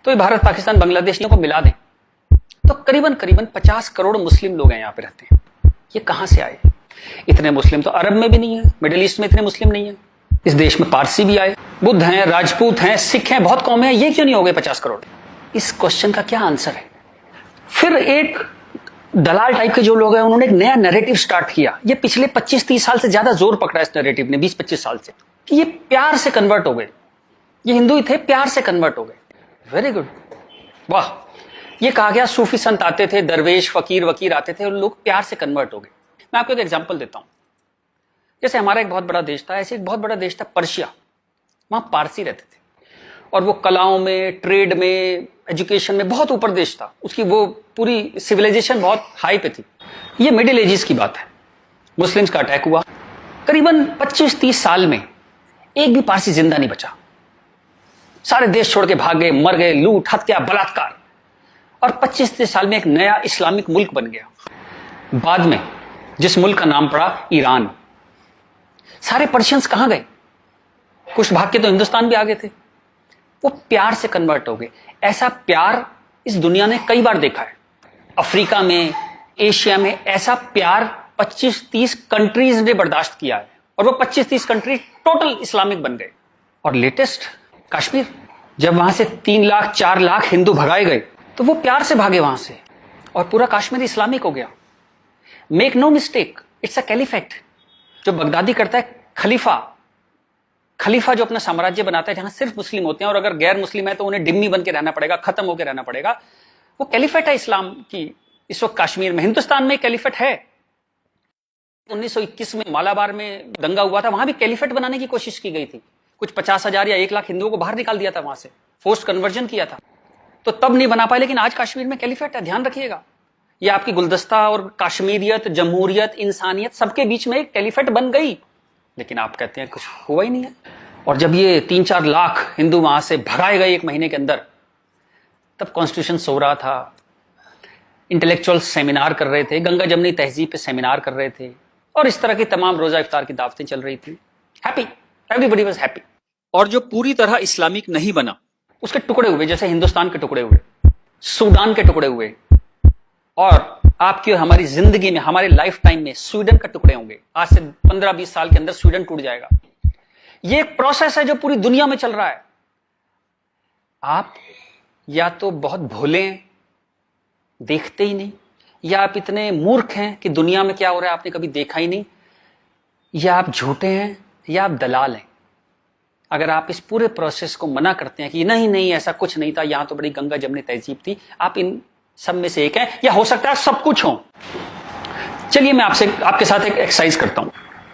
तो ये भारत पाकिस्तान बांग्लादेशियों को मिला दें तो करीबन करीबन 50 करोड़ मुस्लिम लोग हैं यहाँ पे रहते हैं। ये कहां से आए? इतने मुस्लिम तो अरब में भी नहीं है, मिडिल ईस्ट में इतने मुस्लिम नहीं है। इस देश में पारसी भी आए, बुद्ध हैं, राजपूत हैं, सिख हैं, बहुत कौमें हैं, ये क्यों नहीं हो गए 50 करोड़? इस क्वेश्चन का क्या आंसर है? फिर एक दलाल टाइप के जो लोग हैं उन्होंने एक नया नैरेटिव स्टार्ट किया। ये पिछले 25-30 साल से ज्यादा जोर पकड़ा इस नैरेटिव ने, 20-25 साल से, कि ये प्यार से कन्वर्ट हो गए। ये हिंदू ही थे, प्यार से कन्वर्ट हो गए। वेरी गुड, वाह। ये कहा गया सूफी संत आते थे, दरवेश फकीर वकीर आते थे और लोग प्यार से कन्वर्ट हो गए। मैं आपको एक एग्जांपल देता हूं। जैसे हमारा एक बहुत बड़ा देश था, ऐसे एक बहुत बड़ा देश था पर्शिया। वहां पारसी रहते थे और वो कलाओं में, ट्रेड में, एजुकेशन में बहुत ऊपर देश था। उसकी वो पूरी सिविलाइजेशन बहुत हाई पे थी। ये मिडिल एजेस की बात है। मुस्लिम्स का अटैक हुआ, करीबन 25-30 साल में एक भी पारसी जिंदा नहीं बचा। सारे देश छोड़ के भाग गए, मर गए, लूट, हत्या, बलात्कार। और 25-30 साल में एक नया इस्लामिक मुल्क बन गया। बाद में जिस मुल्क का नाम पड़ा ईरान। सारे पर्शियंस कहां गए? कुछ भाग के तो हिंदुस्तान भी आ गए थे। वो प्यार से कन्वर्ट हो गए। ऐसा प्यार इस दुनिया ने कई बार देखा है। अफ्रीका में, एशिया में ऐसा प्यार 25-30 कंट्रीज ने बर्दाश्त किया है और वो 25-30 कंट्री टोटल इस्लामिक बन गए। और लेटेस्ट कश्मीर, जब वहां से 3 लाख 4 लाख हिंदू भगाए गए तो वो प्यार से भागे वहां से और पूरा कश्मीर इस्लामिक हो गया। Make no mistake, it's a caliphate. जो बगदादी करता है खलीफा जो अपना साम्राज्य बनाता है जहां सिर्फ मुस्लिम होते हैं और अगर गैर मुस्लिम है तो उन्हें डिम्मी बन के रहना पड़ेगा, खत्म होकर रहना पड़ेगा। वो कैलिफेट है इस्लाम की। इस वक्त कश्मीर में, हिंदुस्तान में कैलिफेट है। 1921 में मालाबार में दंगा हुआ था, वहां भी कैलिफेट बनाने की कोशिश की गई थी। कुछ 50,000 या 1 लाख हिंदुओं को बाहर निकाल दिया था वहां से, फोर्स्ड कन्वर्जन किया था। तो तब नहीं बना पाए, लेकिन आज कश्मीर में कैलिफेट है। ध्यान रखिएगा, ये आपकी गुलदस्ता और कश्मीरियत, जमहूरियत, इंसानियत सबके बीच में एक कैलिफेट बन गई। लेकिन आप कहते हैं कुछ हुआ ही नहीं है। और जब ये 3-4 लाख हिंदू वहां से भगाए गए 1 महीने के अंदर, तब कॉन्स्टिट्यूशन सो रहा था, इंटेलेक्चुअल सेमिनार कर रहे थे, गंगा जमनी तहजीब पे सेमिनार कर रहे थे और इस तरह की तमाम रोजा इफ्तार की दावतें चल रही थी। Happy, everybody was happy. और जो पूरी तरह इस्लामिक नहीं बना, उसके टुकड़े हुए, जैसे हिंदुस्तान के टुकड़े हुए, सूडान के टुकड़े हुए, और आपकी और हमारी जिंदगी में, हमारे लाइफ टाइम में स्वीडन के टुकड़े होंगे। आज से 15-20 साल के अंदर स्वीडन टूट जाएगा। ये एक प्रोसेस है जो पूरी दुनिया में चल रहा है। आप या तो बहुत भोले हैं, देखते ही नहीं, या आप इतने मूर्ख हैं कि दुनिया में क्या हो रहा है आपने कभी देखा ही नहीं, या आप झूठे हैं, या आप दलाल हैं। अगर आप इस पूरे प्रोसेस को मना करते हैं कि नहीं नहीं ऐसा कुछ नहीं था, यहां तो बड़ी गंगा जमनी तहजीब थी, आप इन सब में से एक है, या हो सकता है सब कुछ हो। चलिए मैं आपके साथ एक एक्सरसाइज करता हूं।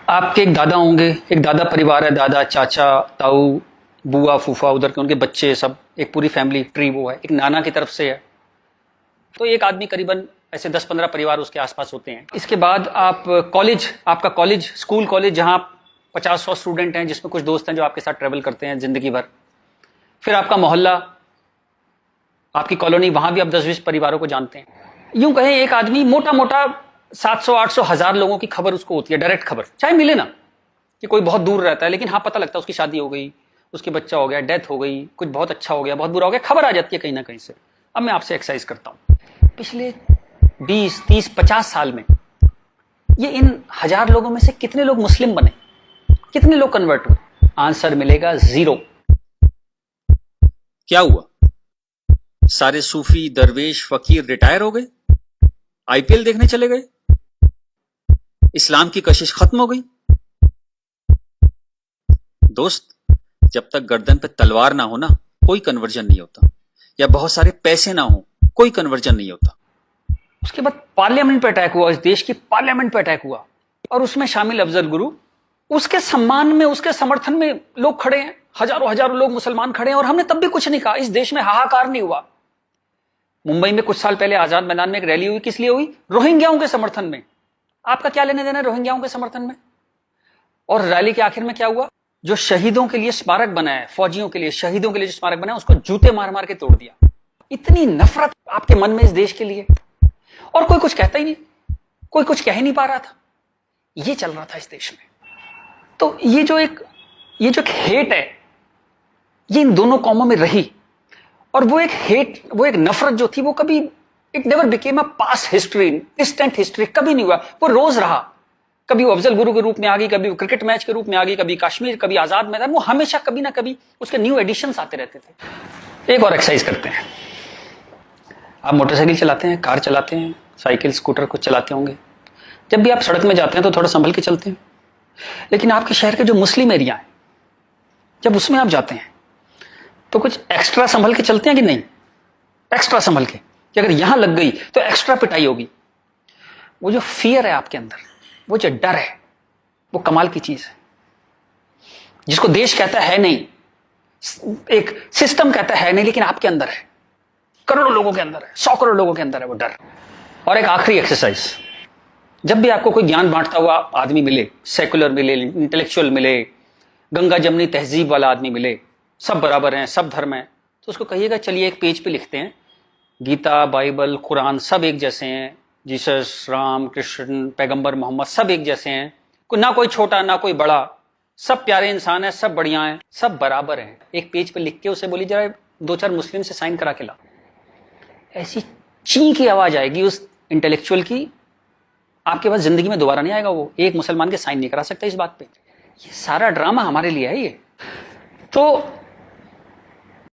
आपके एक दादा होंगे, एक दादा परिवार है, दादा, चाचा, ताऊ, बुआ, फूफा, उधर के उनके बच्चे, सब एक पूरी फैमिली ट्री वो है। एक नाना की तरफ से है, तो एक आदमी करीबन ऐसे 10-15 परिवार उसके आसपास होते हैं। इसके बाद आप कॉलेज, आपका कॉलेज, स्कूल कॉलेज, जहां 50-100 स्टूडेंट हैं, जिसमें कुछ दोस्त हैं जो आपके साथ ट्रेवल करते हैं जिंदगी भर। फिर आपका मोहल्ला, आपकी कॉलोनी, वहां भी आप 10-20 परिवारों को जानते हैं। यूं कहें एक आदमी मोटा मोटा 700-800 हज़ार लोगों की खबर उसको होती है, डायरेक्ट खबर, चाहे मिले ना कि कोई बहुत दूर रहता है, लेकिन हाँ पता लगता है उसकी शादी हो गई, उसके बच्चा हो गया, डेथ हो गई, कुछ बहुत अच्छा हो गया, बहुत बुरा हो गया, खबर आ जाती है कहीं ना कहीं से। अब मैं आपसे एक्सरसाइज करता हूं। पिछले 20, 30, 50 साल में ये इन 1000 लोगों में से कितने लोग मुस्लिम बने, कितने लोग कन्वर्ट हुए? आंसर मिलेगा 0। क्या हुआ? सारे सूफी, दरवेश, फकीर रिटायर हो गए, आईपीएल देखने चले गए, इस्लाम की कशिश खत्म हो गई। दोस्त, जब तक गर्दन पे तलवार ना हो ना, कोई कन्वर्जन नहीं होता, या बहुत सारे पैसे ना हो, कोई कन्वर्जन नहीं होता। उसके बाद पार्लियामेंट पे अटैक हुआ, इस देश की पार्लियामेंट पे अटैक हुआ, और उसमें शामिल अफजल गुरु, उसके सम्मान में, उसके समर्थन में लोग खड़े हैं, हजारों लोग मुसलमान खड़े हैं, और हमने तब भी कुछ नहीं कहा। इस देश में हाहाकार नहीं हुआ। मुंबई में कुछ साल पहले आजाद मैदान में एक रैली हुई, किस लिए हुई? रोहिंग्याओं के समर्थन में। आपका क्या लेने देना रोहिंग्याओं के समर्थन में? और रैली के आखिर में क्या हुआ? जो शहीदों के लिए स्मारक बना है, फौजियों के लिए, शहीदों के लिए जो स्मारक बना है, उसको जूते मार मार के तोड़ दिया। इतनी नफरत आपके मन में इस देश के लिए, और कोई कुछ कहता ही नहीं, कोई कुछ कह ही नहीं पा रहा था। ये चल रहा था इस देश में। तो ये जो एक हेट है, ये इन दोनों कौमों में रही, और वो एक हेट, वो एक नफरत जो थी, वो कभी, it never became a past history, distant history, कभी नहीं हुआ, वो रोज रहा। कभी वो अफजल गुरु के रूप में आ गई, कभी वो क्रिकेट मैच के रूप में आ गई, कभी कश्मीर, कभी आजाद मैदान, वो हमेशा कभी ना कभी उसके न्यू एडिशंस आते रहते थे। एक और एक्सरसाइज करते हैं। आप मोटरसाइकिल चलाते हैं, कार चलाते हैं, साइकिल, स्कूटर कुछ चलाते होंगे। जब भी आप सड़क में जाते हैं तो थोड़ा संभल के चलते हैं, लेकिन आपके शहर के जो मुस्लिम एरिया है, जब उसमें आप जाते हैं तो कुछ एक्स्ट्रा संभल के चलते हैं कि नहीं? एक्स्ट्रा संभल के, कि अगर यहां लग गई तो एक्स्ट्रा पिटाई होगी। वो जो फियर है आपके अंदर, वो जो डर है, वो कमाल की चीज है, जिसको देश कहता है नहीं, एक सिस्टम कहता है नहीं, लेकिन आपके अंदर है, करोड़ों लोगों के अंदर है, 100 करोड़ लोगों के अंदर है वो डर। और एक आखिरी एक्सरसाइज, जब भी आपको कोई ज्ञान बांटता हुआ आदमी मिले, सेकुलर मिले, इंटेलेक्चुअल मिले, गंगा जमनी तहजीब वाला आदमी मिले, सब बराबर हैं, सब धर्म है, तो उसको कहिएगा चलिए एक पेज पे लिखते हैं, गीता, बाइबल, कुरान सब एक जैसे हैं, जीसस, राम, कृष्ण, पैगंबर मोहम्मद सब एक जैसे हैं, ना कोई छोटा ना कोई बड़ा, सब प्यारे इंसान है, सब बढ़िया हैं, सब बराबर हैं। एक पेज पे लिख के उसे बोली जरा 2-4 मुस्लिम से साइन करा के ला। ऐसी ची की आवाज आएगी उस इंटेलेक्चुअल की, आपके पास जिंदगी में दोबारा नहीं आएगा। वो एक मुसलमान के साइन नहीं करा सकता इस बात पे। ये सारा ड्रामा हमारे लिए है ये। तो